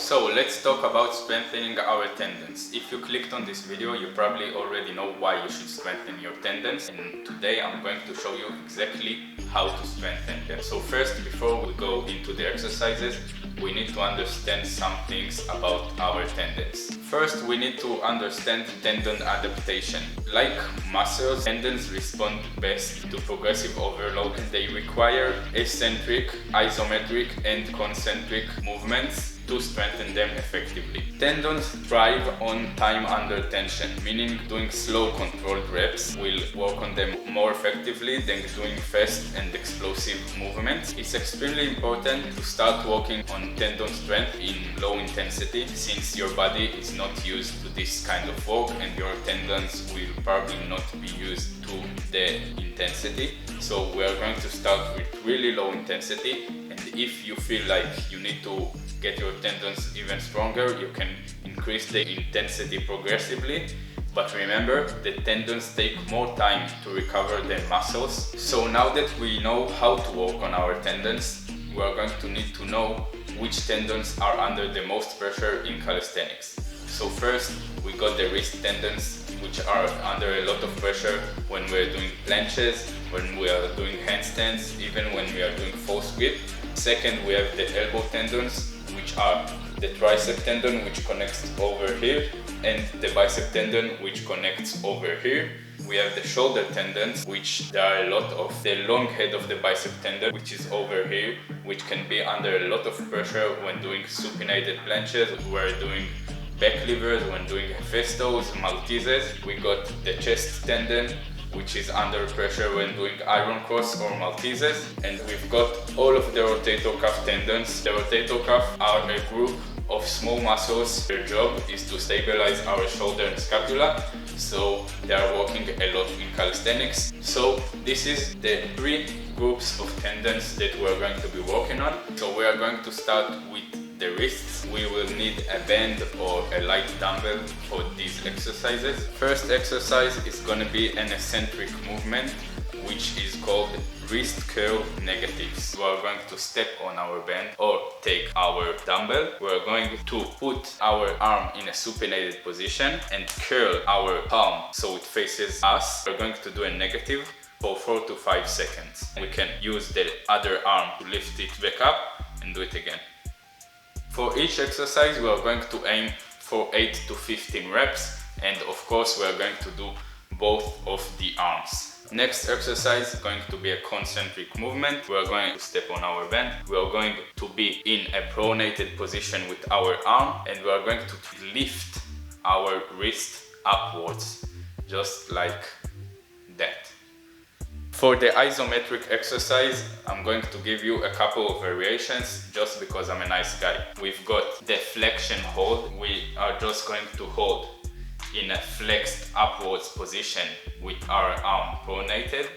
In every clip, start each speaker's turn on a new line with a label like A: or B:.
A: So let's talk about strengthening our tendons. If you clicked on this video, you probably already know why you should strengthen your tendons, and today I'm going to show you exactly how to strengthen them. So first, before we go into the exercises, we need to understand some things about our tendons. First, we need to understand tendon adaptation. Like muscles, tendons respond best to progressive overload, and they require eccentric, isometric and concentric movements to strengthen them effectively. Tendons thrive on time under tension, meaning doing slow controlled reps will work on them more effectively than doing fast and explosive movements. It's extremely important to start working on tendon strength in low intensity, since your body is not used to this kind of work and your tendons will probably not be used to the intensity. So we are going to start with really low intensity, and if you feel like you need to get your tendons even stronger, you can increase the intensity progressively. But remember, the tendons take more time to recover than muscles. So now that we know how to work on our tendons, we are going to need to know which tendons are under the most pressure in calisthenics. So first, we got the wrist tendons, which are under a lot of pressure when we're doing planches, when we are doing handstands, even when we are doing false grip. Second, we have the elbow tendons, which are the tricep tendon, which connects over here, and the bicep tendon, which connects over here. We have the shoulder tendons, which there are a lot of. The long head of the bicep tendon, which is over here, which can be under a lot of pressure when doing supinated planches, we're doing back levers, when doing festos, Malteses. We got the chest tendon, which is under pressure when doing iron cross or Malteses. And we've got all of the rotator cuff tendons. The rotator cuff are a group of small muscles. Their job is to stabilize our shoulder and scapula, so they are working a lot in calisthenics. So this is the three groups of tendons that we're going to be working on. So we are going to start with the wrists. We will need a band or a light dumbbell for these exercises. First exercise is going to be an eccentric movement, which is called wrist curl negatives. We are going to step on our band or take our dumbbell. We are going to put our arm in a supinated position and curl our palm so it faces us. We're going to do a negative for 4 to 5 seconds. We can use the other arm to lift it back up and do it again. For each exercise, we are going to aim for 8 to 15 reps, and of course we are going to do both of the arms. Next exercise is going to be a concentric movement. We are going to step on our band. We are going to be in a pronated position with our arm, and we are going to lift our wrist upwards, just like that. For the isometric exercise, I'm going to give you a couple of variations just because I'm a nice guy. We've got the flexion hold. We are just going to hold in a flexed upwards position with our arm pronated.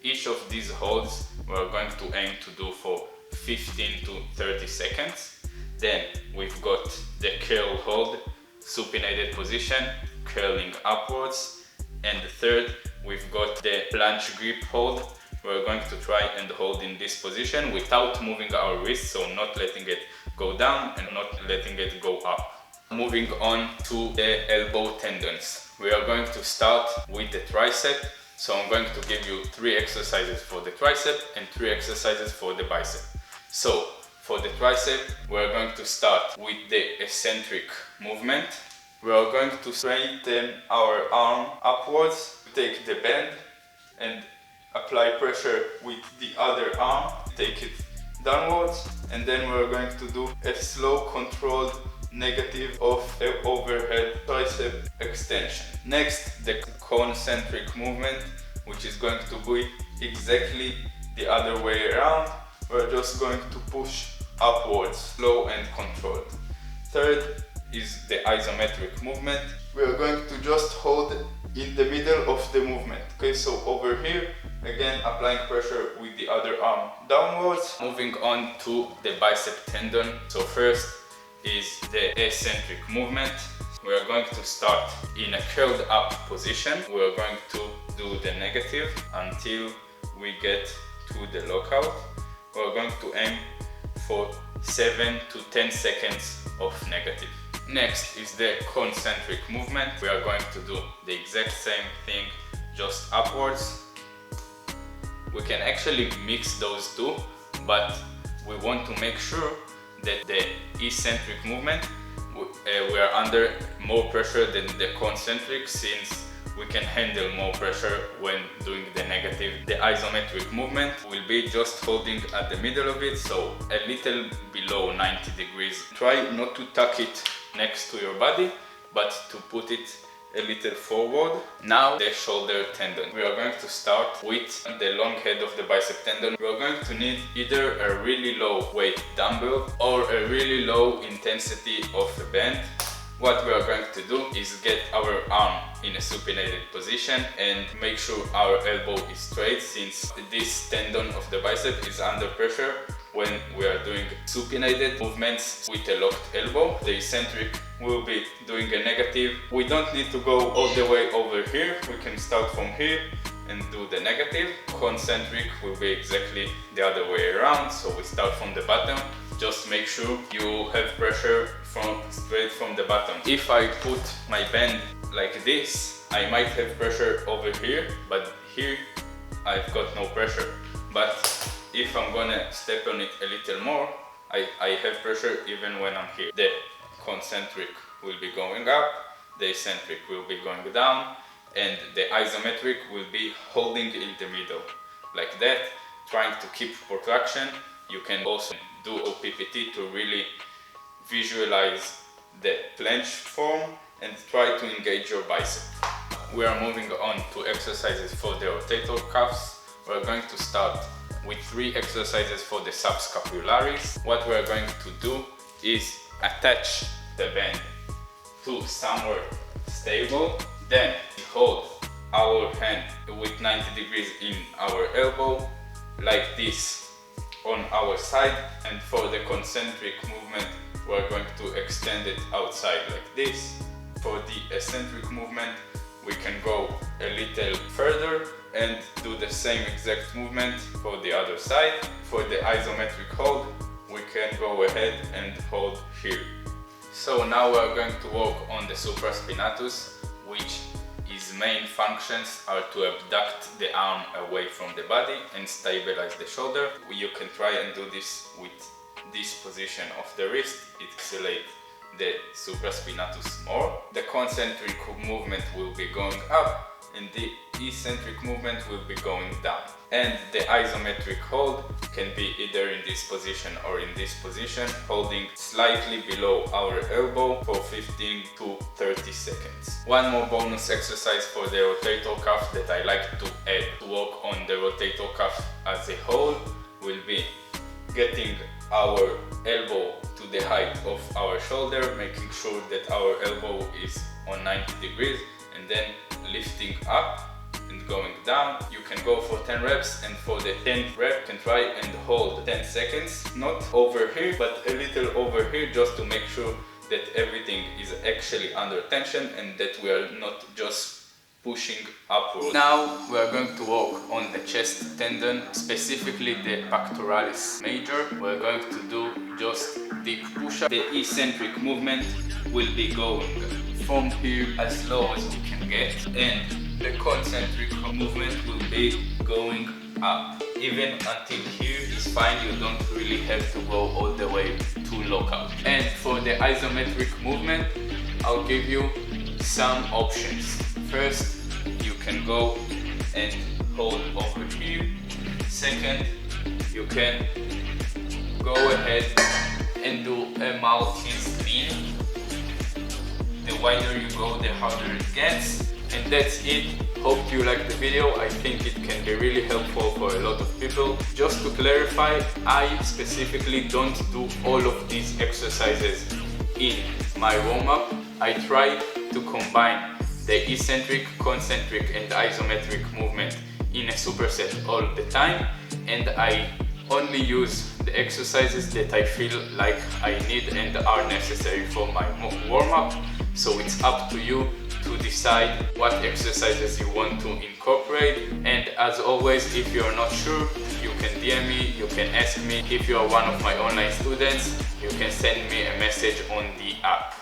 A: Each of these holds we're going to aim to do for 15 to 30 seconds. Then we've got the curl hold, supinated position, curling upwards. And the third, we've got the planche grip hold. We're going to try and hold in this position without moving our wrist, so not letting it go down and not letting it go up. Moving on to the elbow tendons. We are going to start with the tricep. So I'm going to give you 3 exercises for the tricep and 3 exercises for the bicep. So for the tricep, we're going to start with the eccentric movement. We are going to straighten our arm upwards, take the bend and apply pressure with the other arm, take it downwards, and then we're going to do a slow controlled negative of an overhead tricep extension. Next, the concentric movement, which is going to be exactly the other way around. We're just going to push upwards, slow and controlled. Third is the isometric movement. We are going to just hold in the middle of the movement. Okay, so over here, again applying pressure with the other arm downwards. Moving on to the bicep tendon. So first is the eccentric movement. We are going to start in a curled up position. We are going to do the negative until we get to the lockout. We are going to aim for 7 to 10 seconds of negative. Next is the concentric movement. We are going to do the exact same thing, just upwards. We can actually mix those two, but we want to make sure that the eccentric movement, we are under more pressure than the concentric, since we can handle more pressure when doing the negative. The isometric movement will be just holding at the middle of it, so a little below 90 degrees. Try not to tuck it next to your body, but to put it a little forward. Now the shoulder tendon. We are going to start with the long head of the bicep tendon. We are going to need either a really low weight dumbbell or a really low intensity of a band. What we are going to do is get our arm in a supinated position and make sure our elbow is straight, since this tendon of the bicep is under pressure when we are doing supinated movements with a locked elbow. The eccentric will be doing a negative. We don't need to go all the way over here. We can start from here and do the negative. Concentric will be exactly the other way around, so we start from the bottom. Just make sure you have pressure straight from the bottom. If I put my band like this, I might have pressure over here, but here I've got no pressure. But if I'm gonna step on it a little more, I have pressure even when I'm here. The concentric will be going up, the eccentric will be going down, and the isometric will be holding in the middle, like that, trying to keep protraction. You can also do OPPT to really visualize the planche form and try to engage your bicep. We are moving on to exercises for the rotator cuffs. We're going to start with 3 exercises for the subscapularis. What we're going to do is attach the band to somewhere stable, then hold our hand with 90 degrees in our elbow, like this, on our side, and for the concentric movement we're going to extend it outside like this. For the eccentric movement we can go a little further and do the same exact movement for the other side. For the isometric hold we can go ahead and hold here. So now we are going to work on the supraspinatus, which his main functions are to abduct the arm away from the body and stabilize the shoulder. You can try and do this with this position of the wrist. It accelerates the supraspinatus more. The concentric movement will be going up and the eccentric movement will be going down. And the isometric hold can be either in this position or in this position, holding slightly below our elbow for 15 to 30 seconds. One more bonus exercise for the rotator cuff that I like to add to work on the rotator cuff as a whole will be getting our elbow to the height of our shoulder, making sure that our elbow is on 90 degrees, and then lifting up and going down. You can go for 10 reps, and for the 10th rep you can try and hold 10 seconds, not over here but a little over here, just to make sure that everything is actually under tension and that we are not just pushing upward. Now we are going to work on the chest tendon, specifically the pectoralis major. We're going to do just deep push-up. The eccentric movement will be going from here as low as we can get, and the concentric movement will be going up. Even until here is fine, you don't really have to go all the way to lockout. And for the isometric movement, I'll give you some options. First, you can go and hold over here. Second, you can go ahead and do a multi-spin. The wider you go, the harder it gets. And that's it. Hope you liked the video. I think it can be really helpful for a lot of people. Just to clarify, I specifically don't do all of these exercises in my warm-up. I try to combine the eccentric, concentric and isometric movement in a superset all the time, and I only use the exercises that I feel like I need and are necessary for my warm-up. So it's up to you to decide what exercises you want to incorporate. And as always, if you're not sure, you can DM me, you can ask me. If you are one of my online students, you can send me a message on the app.